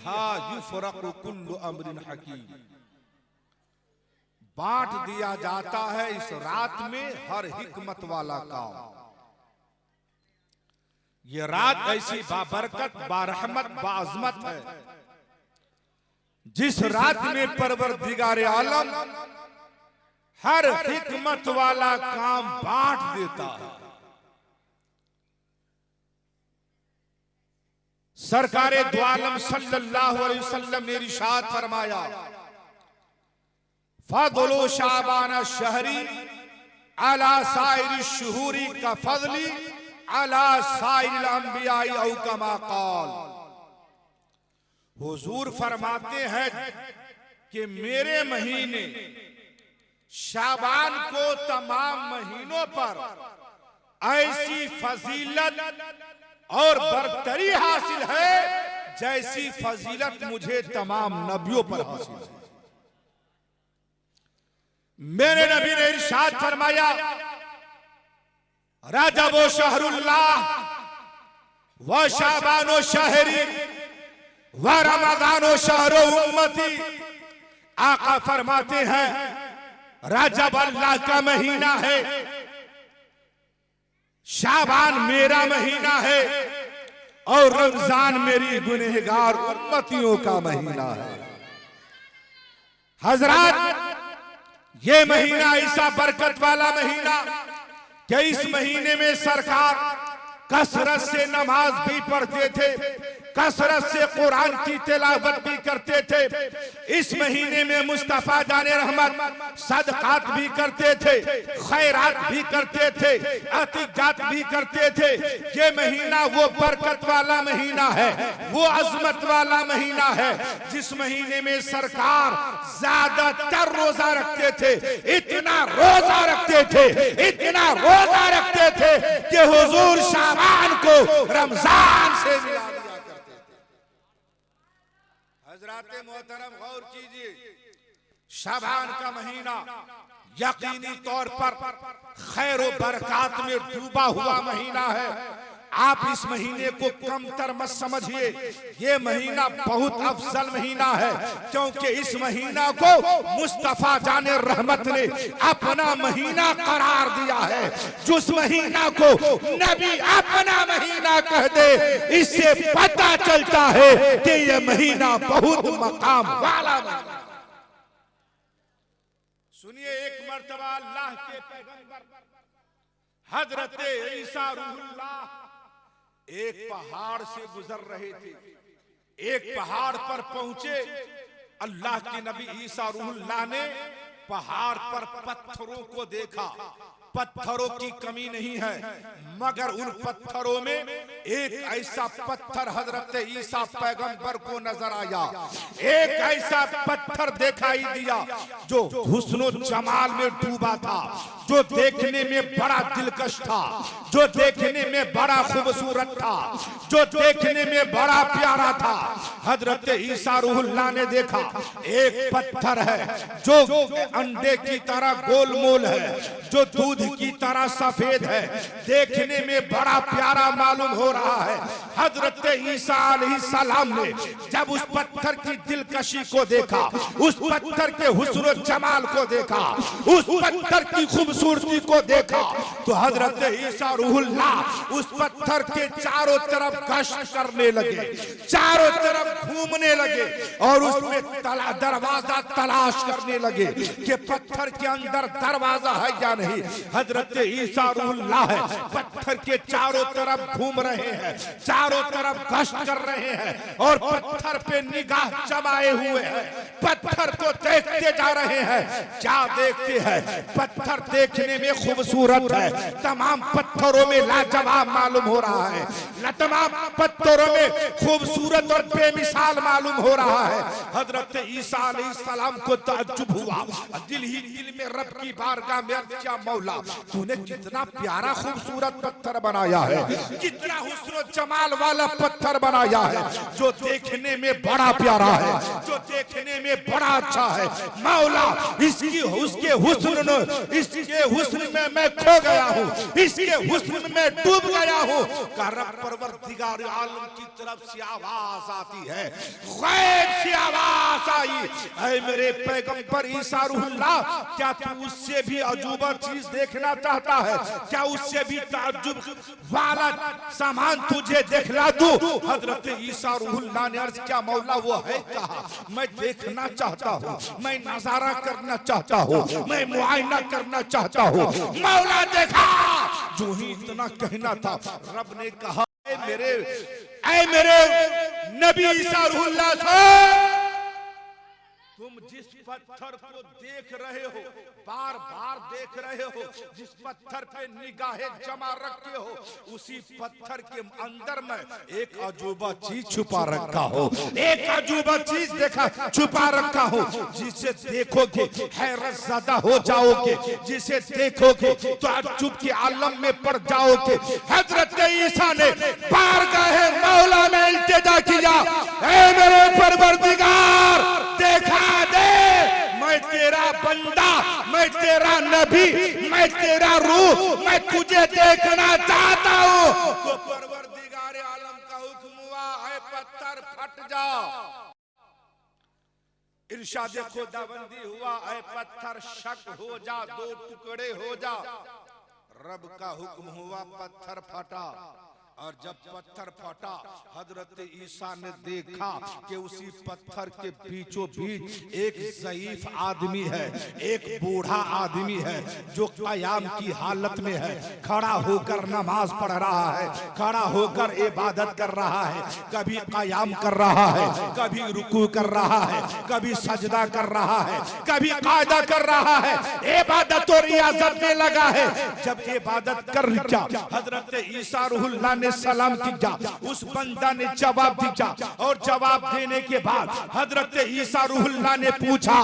फीहा युफरक़ु कुल्लु अम्रिन हकीम। बांट दिया जाता है इस रात में हर हिकमत वाला काम। ये रात ऐसी बाबरकत, बारहमत, बाअज़मत है जिस रात में परवरदिगार आलम हर हिकमत वाला काम बांट देता है। सरकारे दो आलम सल्लल्लाहु अलैहि वसल्लम ने इरशाद फरमाया, फदलु शाबान शहरी अला साइर शुहूरी का फजली अला साइर अंबियाई औ कमा क़ाल। हुजूर फरमाते हैं कि मेरे महीने शाबान को तमाम महीनों पर ऐसी फजीलत और बरतरी हासिल है जैसी फजीलत मुझे तमाम नबियों पर हासिल है। मेरे नबी ने इरशाद फरमाया, रजब शहरुल्लाह व शाबानो शहरी व रमजानो शहरो उम्मती। आका फरमाते हैं रजब अल्लाह का महीना है, शाबान मेरा महीना है और रमजान मेरी गुनहगार उम्मतियों का महीना है। हजरात, ये महीना ऐसा बरकत वाला महीना कि इस महीने में सरकार कसरत से नमाज भी पढ़ते थे, कसरत से कुरान की तिलावत भी करते थे। इस महीने में मुस्तफा जाने रहमत सदकात भी करते थे, खैरात भी करते थे, अतीकात भी करते थे। ये महीना वो बरकत वाला महीना है, वो अजमत वाला महीना है जिस महीने में सरकार ज्यादातर रोजा रखते थे। इतना रोजा रखते थे, इतना रोजा रखते थे कि हुजूर शाबान को रमजान से मिला दिया करते थे। हजराते मोहतरम गौर कीजिए, शाबान का महीना यकीनी तौर पर खैर व बरकत में डूबा हुआ महीना है। आप इस महीने को कम तर मत समझिए, ये महीना बहुत अफजल महीना है क्योंकि इस महीना को मुस्तफा जाने रहमत ने अपना महीना करार दिया है। जिस महीना को नबी अपना महीना कह दे, इससे पता चलता है कि ये महीना बहुत मकाम वाला महीना। सुनिए, एक मर्तबा अल्लाह के पैगंबर हजरत ईसा रूहुल्लाह एक पहाड़ से गुजर रहे थे। एक पहाड़ पर पहुंचे, अल्लाह के नबी ईसा रूहुल्लाह ने पहाड़ पर पत्थरों को देखा। पत्थरों की कमी नहीं है, मगर उन पत्थरों में एक ऐसा पत्थर हजरत ईसा पैगंबर को नजर आया। एक ऐसा पत्थर दिखाई दिया जो हुस्नो जमाल में डूबा था, जो देखने में बड़ा दिलकश था, जो देखने में बड़ा खूबसूरत था, जो देखने में बड़ा प्यारा था। हजरत ईसा रूहुल्लाह ने देखा एक पत्थर है जो अंडे की तरह गोलमोल है, जो दूध की तरह सफेद है, देखने में बड़ा प्यारा मालूम हो रहा है। हजरत ईसा अलैहिस्सलाम ने जब उस पत्थर की दिलकशी को देखा, उस पत्थर के हुस्न जमाल को देखा, उस पत्थर की खूबसूरती को देखा, तो हजरत ईसा रूहुल्लाह उस पत्थर के चारों तरफ गश्त करने लगे, चारों तरफ घूमने लगे और उसमें दरवाजा तलाश करने लगे कि पत्थर के अंदर दरवाजा है या नहीं। हजरत ईसा रूहुल्लाह पत्थर के चारों तरफ घूम रहे हैं, चारों तरफ गश्त कर रहे हैं और पत्थर पे निगाह जमाए हुए हैं, पत्थर को देखते जा रहे हैं। क्या देखते हैं? पत्थर देखने में खूबसूरत है, तमाम पत्थरों में लाजवाब मालूम हो रहा है, तमाम पत्थरों में खूबसूरत और बेमिसाल मालूम हो रहा है। हजरत ईसा अलैहिस्सलाम को ताज्जुब हुआ, दिल ही दिल में रब की बारगाह में अर्ज़ किया, मौला तूने कितना प्यारा खूबसूरत पत्थर बनाया है, कितना हुस्न जमाल वाला पत्थर बनाया है, जो देखने में बड़ा प्यारा है, जो देखने में बड़ा अच्छा है मौला, इसकी उसके हुस्न में मैं खो गया हूँ, इसके हुस्न में डूब गया हूँ। रब परवरदिगार आलम की तरफ से आवाज आती है, गैब से आवाज आई, ऐ मेरे पैगंबर ईसा रूहुल्लाह, क्या तू उससे भी अजूबा चीज देखना चाहता है? क्या उससे भी ताज्जुब वाला सामान तुझे दिखला दूं? हजरत ईसा रूहुल्लाह ने अर्ज किया, मौला वो है कहा? मैं देखना चाहता हूँ, मैं नजारा करना चाहता हूँ, मैं मुआयना करना चाहता हूँ। मौला देखा, जो ही इतना कहना था रब ने कहा, ऐ मेरे नबी ईसा रूहुल्लाह साहब, तुम जिस पत्थर को देख रहे हो, बार बार देख रहे हो, जिस पत्थर पे निगाहें जमा रखे हो, उसी पत्थर के अंदर में एक अजूबा चीज छुपा रखा हो, एक अजूबा चीज देखा छुपा रखा हो, जिसे देखोगे हैरत ज़दा हो जाओगे, जिसे देखोगे तो ताज्जुब के आलम में पड़ जाओगे। हजरत ईसा ने बारगाह मौला में इल्तिजा किया, ऐ मेरे परवरदिगार देखा दे, मैं तेरा बंदा, मैं तेरा नबी, मैं तेरा रूह, मैं तुझे देखना चाहता हूँ। तो परवरदिगार आलम का हुक्म हुआ, है पत्थर फट जा। इरशाद खुदाबंदी हुआ, है पत्थर शक हो जा, दो टुकड़े हो जा। रब का हुक्म हुआ, पत्थर फटा, और जब पत्थर फटा हजरत ईसा ने देखा कि उसी पत्थर के बीचों बीच एक ज़ईफ आदमी है, एक बूढ़ा आदमी है जो क़याम की हालत में है, खड़ा होकर नमाज पढ़ रहा है, खड़ा होकर इबादत कर रहा है, कभी क़याम कर रहा है, कभी रुकू कर रहा है, कभी सजदा कर रहा है, कभी कायदा कर रहा है, इबादत और रियाजत में लगा है। जब इबादत कर लिया हजरत ईसा रूहुल्लाह ने सलाम किया, उस बंदा ने जवाब दिया, और जवाब देने के बाद हजरत ईसा रूहुल्लाह ने पूछा,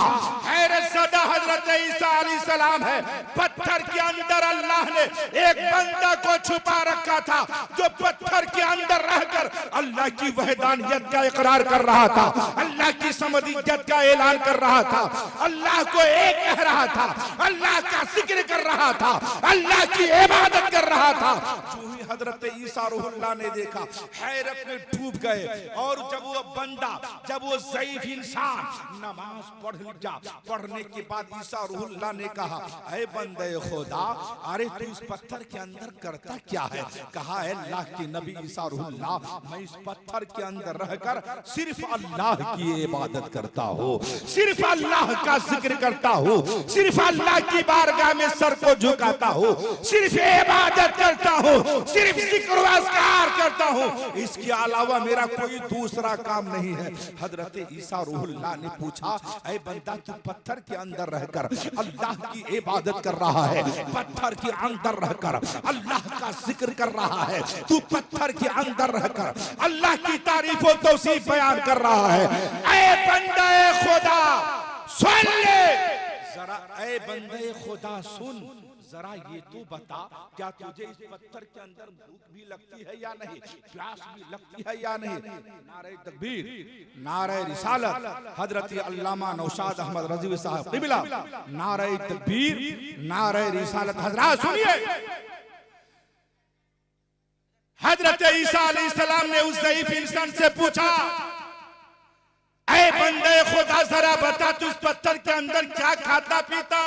हैरत ज़दा हजरत ईसा अलैहिस्सलाम है, पत्थर के अंदर अल्लाह ने एक बंदा को छुपा रखा था, जो पत्थर के अंदर रहकर अल्लाह की वहदानियत का इकरार कर रहा था, अल्लाह की समदियत का ऐलान कर रहा था, अल्लाह को एक कह रहा था, अल्लाह का जिक्र कर रहा था, अल्लाह की इबादत कर रहा था। जो ही हजरत ईसा रूहुल्लाह ने देखा, हैरत में डूब गए। और जब वो बंदा, जब वो ज़ईफ इंसान नमाज पढ़ लिया, पढ़ने के बाद ईसा रूहुल्लाह ने कहा, ऐ बंदे खुदा, अरे तू इस पत्थर के अंदर करता क्या है? कहा है, अल्लाह के नबी ईसा रूहुल्लाह, मैं इस पत्थर के अंदर रहकर सिर्फ अल्लाह की इबादत करता हूँ, सिर्फ अल्लाह का जिक्र करता हूँ, सिर्फ अल्लाह की बारगाह में सर को झुकाता हूँ, सिर्फ इबादत करता हूँ, सिर्फ जिक्र अस्कार करता हूँ, इसके अलावा मेरा कोई दूसरा काम नहीं है। हजरत ईसा रूहुल्लाह ने पूछा, ऐ बंदा, तू पत्थर के अंदर रहकर अल्लाह की इबादत कर रहा है, पत्थर के अंदर रहकर अल्लाह का जिक्र कर रहा है, तू पत्थर के अंदर रहकर अल्लाह की तारीफ और तौसीफ बयान कर रहा है, ऐ बंदे खुदा सुन ले जरा, ऐ बंदे खुदा सुन जरा, ये तू बता, क्या तुझे इस पत्थर के अंदर भूख भी लगती है या नहीं, प्यास भी लगती है या नहीं? नारे तकबीर, नारे रिसालत, हजरत अल्लामा नौशाद अहमद रज़वी साहब क़िबला, नारे तकबीर, नारे रिसालत। हजरत सुनिए, हजरत ईसा अलैहिस्सलाम ने उस ज़ईफ इंसान से पूछा, ऐ बंदे खुदा जरा बता, तू इस पत्थर के अंदर क्या खाता पीता?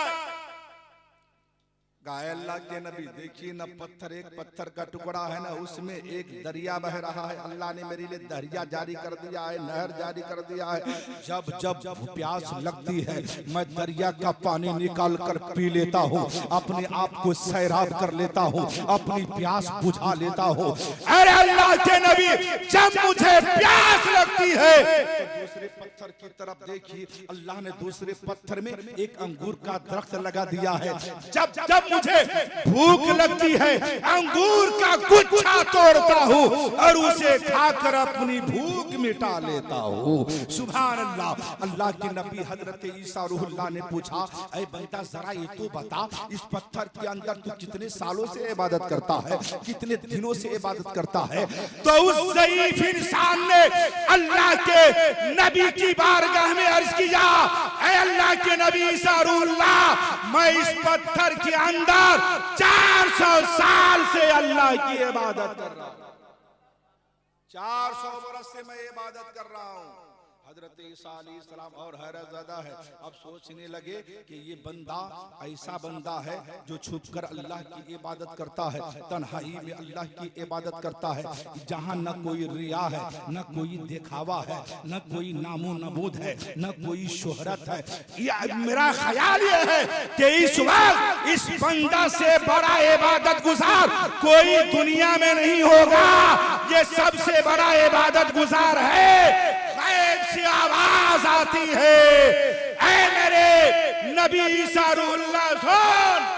अल्लाह के नबी, देखिए ना, पत्थर, एक पत्थर का टुकड़ा है ना, उसमें एक दरिया बह रहा है। अल्लाह ने मेरे लिए दरिया जारी कर दिया है, नहर जारी कर दिया है। जब जब प्यास लगती है मैं दरिया का पानी निकाल कर पी लेता हूँ, अपने आप को सैराब कर लेता हूँ, अपनी प्यास बुझा लेता हूँ। अरे अल्लाह के नबी, जब मुझे प्यास लगती है तो दूसरे पत्थर की तरफ देखिए, अल्लाह ने दूसरे पत्थर में एक अंगूर का दरख्त लगा दिया है। जब जब मुझे भूख लगती है अंगूर का गुच्छा तोड़ता हूँ और उसे खाकर अपनी भूख मिटा लेता हूँ। सुभान अल्लाह। अल्लाह के नबी हजरत ईसा रूहुल्लाह ने पूछा, ऐ बंदा जरा ये तो बता, इस पत्थर के अंदर तू कितने सालों से इबादत करता है, कितने दिनों से इबादत करता है? तो उस ज़ईफ इंसान ने अल्लाह के नबी की की बारगाह में अर्ज किया, ऐ अल्लाह के नबी ईसा रूहुल्लाह, मैं इस पत्थर के अंदर 400 साल से अल्लाह की इबादत कर रहा हूं। 400 बरस से मैं इबादत कर रहा हूं। हजरत ईसा अलैहिस्सलाम और हैरत ज़्यादा है, अब सोचने लगे कि ये बंदा ऐसा बंदा है जो छुपकर अल्लाह की इबादत करता है, तन्हाई में अल्लाह की इबादत करता है, जहाँ न कोई रिया है, न कोई दिखावा है, न कोई नामो नबूद है, न कोई शोहरत है। मेरा ख्याल ये है कि इस वक्त इस बंदा से बड़ा इबादत गुजार कोई दुनिया में नहीं होगा। ये सबसे बड़ा इबादत गुजार है। से आवाज आती है, ऐ मेरे नबी ईसा रूहुल्लाह सुन,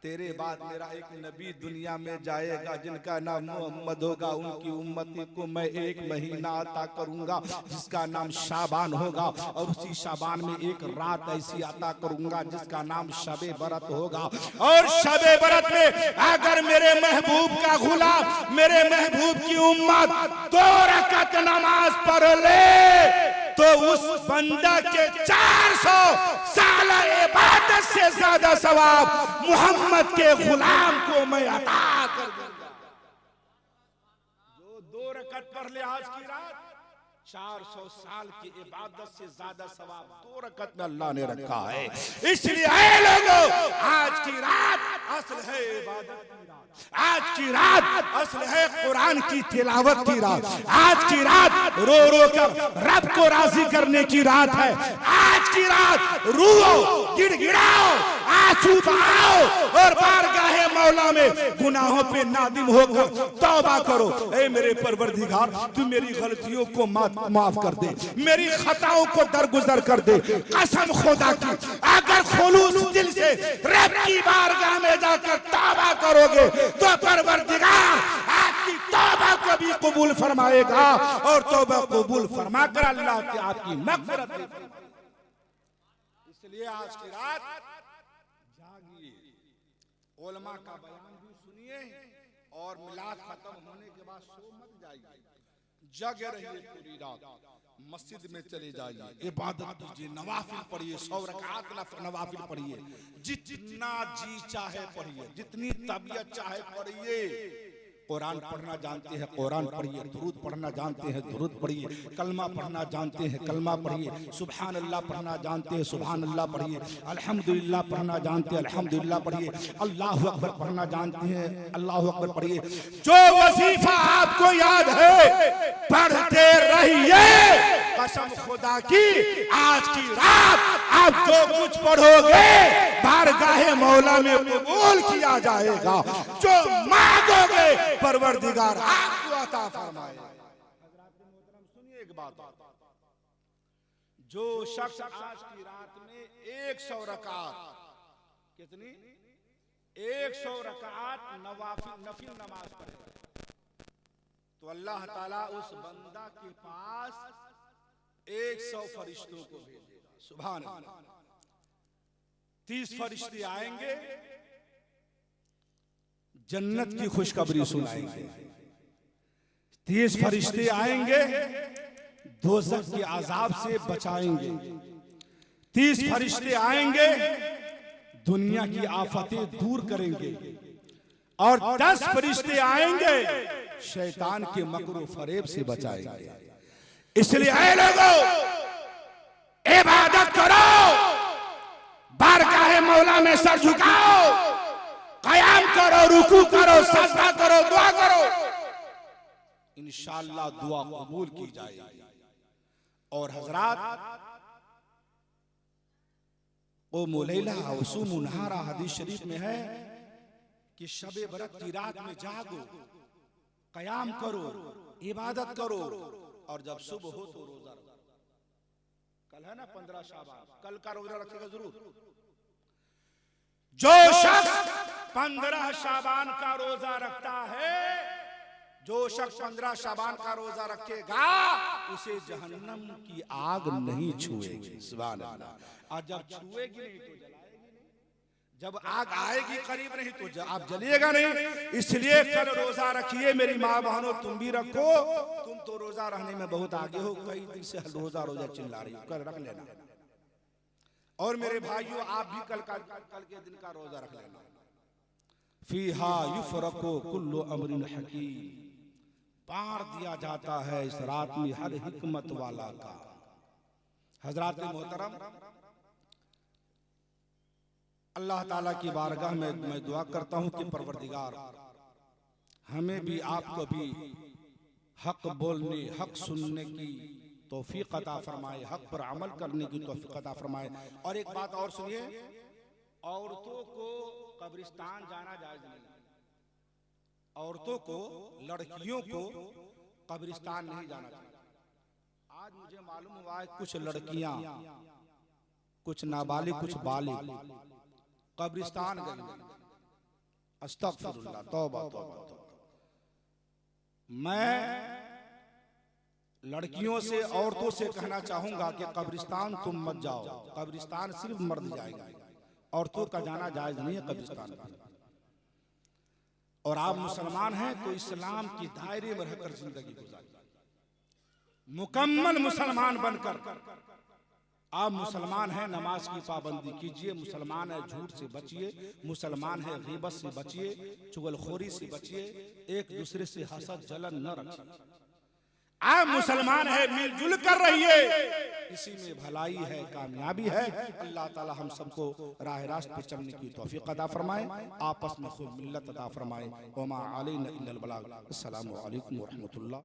तेरे बाद मेरा एक नबी दुनिया में जाएगा जिनका नाम मोहम्मद होगा। उनकी उम्मती को मैं 1 महीना अता करूंगा जिसका नाम शाबान होगा, और उसी शाबान में एक रात ऐसी अता करूंगा जिसका नाम शबे बरत होगा। और शबे बरत में अगर मेरे महबूब का गुलाम, मेरे महबूब की उम्मत 2 रकात नमाज पढ़ ले तो उस बंदा के 400 साल इबादत से ज्यादा सवाब मोहम्मद के गुलाम को मैं अता कर दूंगा। जो 2 रकात पढ़ ले आज की रात, 400 साल की इबादत से ज्यादा सवाब 2 रकात में अल्लाह ने रखा है। इसलिए ऐ लोगों, आज की रात असल है इबादत की रात, आज की रात असल है कुरान की तिलावत की रात, आज की रात रो रो कर रब को राजी करने की रात है। आज की रात रोओ, गिड़गिड़ाओ, आंसू बहाओ और बारगाहे मौला में गुनाहों पे नादिम होकर तौबा करो। ऐ मेरे परवरदिगार, तू मेरी गलतियों को माफ कर दे, मेरी खताओं को दरगुजर कर दे। कसम खुदा की, अगर खुलूस दिल से रब की बारगाह में जाकर तौबा करोगे तो परवरदिगार आपकी तौबा को भी कबूल फरमाएगा, और तौबा कबूल फरमाकर अल्लाह की आपकी मग़फ़िरत करेगा। इसलिए आज की रात जागिए, उलमा का बयान भी सुनिए, और मिलाद खत्म होने के बाद सो मत जाइए, जगे रहिए पूरी रात, मस्जिद में चले जाइए, इबादत कीजिए, नवाफिल पढ़िए, 100 रकात नवाफिल पढ़िए, जितना जी चाहे पढ़िए, जितनी तबीयत चाहे पढ़िए। कुरान पढ़ना जानते हैं कुरान पढ़िए, दुरूद पढ़ना जानते हैं दुरूद पढ़िए, कलमा पढ़ना जानते हैं कलमा पढ़िए, सुभान अल्लाह पढ़ना जानते हैं सुभान अल्लाह पढ़िए, अल्हम्दुलिल्लाह पढ़ना जानते हैं अल्हम्दुलिल्लाह पढ़िए, अल्लाहु अकबर पढ़ना जानते हैं अल्लाहु अकबर पढ़िए। जो वजीफा आपको याद है पढ़ते रहिए। कसम खुदा की, आज की रात आप जो कुछ पढ़ोगे बारगाहे मौला में कबूल किया जाएगा। जो मांगोगे परवरदिगार आपको अता फरमाएगा। सुनिए एक बात, जो शख्स आज की रात में 100 रकात, कितनी 100 रकात नफिल नमाज पढ़ेगा तो अल्लाह ताला उस बंदा के पास 100 फरिश्तों को भेजेगा। सुभान अल्लाह। 30 फरिश्ते आएंगे, जन्नत की खुशखबरी सुनाएंगे। 30 फरिश्ते आएंगे, दोज़ख के अजाब से बचाएंगे। 30 फरिश्ते आएंगे, दुनिया की आफतें दूर करेंगे। और 10 फरिश्ते आएंगे, शैतान के मकरो फरेब से बचाएंगे। इसलिए ऐ लोगों, इबादत करो, बारगाहे मौला में सर झुकाओ, क़याम करो, रुकू करो, सजदा करो, दुआ करो, इंशाअल्लाह दुआ कबूल की जाएगी। और हजरात, ओ मुलैला वसूमु नहारा, हदीस शरीफ में है कि शबे बरत की रात में जागो, क़याम करो, इबादत करो, और जब सुबह हो तो रोजा रखो। कल है ना 15 शाबान, कल का रोजा रखेगा जरूर। जो शख्स 15 शाबान का रोजा रखता है, जो शख्स 15 शाबान का रोजा रखेगा, उसे जहन्नम की आग नहीं छुएगी। सुभान अल्लाह। और जब छुएगी नहीं तो जलाएगी नहीं। जब आग आएगी करीब नहीं तो आप जलिएगा नहीं। इसलिए कल रोजा रखिए मेरी माँ बहनों, तुम भी रखो। तुम तो रोजा रहने में बहुत आगे हो, कई दिन से रोजा रोजा चिल्ला रही हो, कल रख लेना। और मेरे भाइयों आप भी कल के दिन का रोजा रख लेना। फीहा युफरकु कुल्लु अमरिन हकीम, बांट दिया जाता है इस रात में हर हिकमत वाला का। हजरात मोहतरम, अल्लाह ताला की बारगाह में मैं दुआ करता हूं कि परवरदिगार हमें भी आपको भी हक बोलने, हक सुनने की तौफीक अता फरमाए, हक पर अमल करने की तौफीक अता फरमाए। और एक बात और सुनिए, औरतों को कब्रिस्तान जाना जायज नहीं। औरतों को, लड़कियों को कब्रिस्तान नहीं जाना चाहिए। आज मुझे मालूम हुआ है कुछ लड़कियां, कुछ नाबालिग, कुछ बालिग कब्रिस्तान गई। अस्तगफिरुल्लाह, तौबा तौबा तौबा। मैं लड़कियों से, औरतों से कहना चाहूंगा कि कब्रिस्तान तुम मत जाओ। कब्रिस्तान सिर्फ मर्द जाएगा, औरतों का जाना जायज नहीं है कब्रिस्तान में। और आप मुसलमान हैं तो इस्लाम की दायरे में रहकर जिंदगी गुजारिए, मुकम्मल मुसलमान बनकर। आप मुसलमान हैं, नमाज की पाबंदी कीजिए। मुसलमान है, झूठ से बचिए। मुसलमान है, गीबत से बचिए, चुगलखोरी से बचिए, एक दूसरे से हसद जलन न रखिए। आप मुसलमान है, मिलजुल कर रहिए, इसी में भलाई है, कामयाबी है। अल्लाह ताला हम सबको राह रास्त पे चलने की तौफीक अता फरमाए, आपस में खूब मिल्लत अता फरमाए। वमा अलैना इल्लल बलाग। अस्सलामु अलैकुम व रहमतुल्लाह।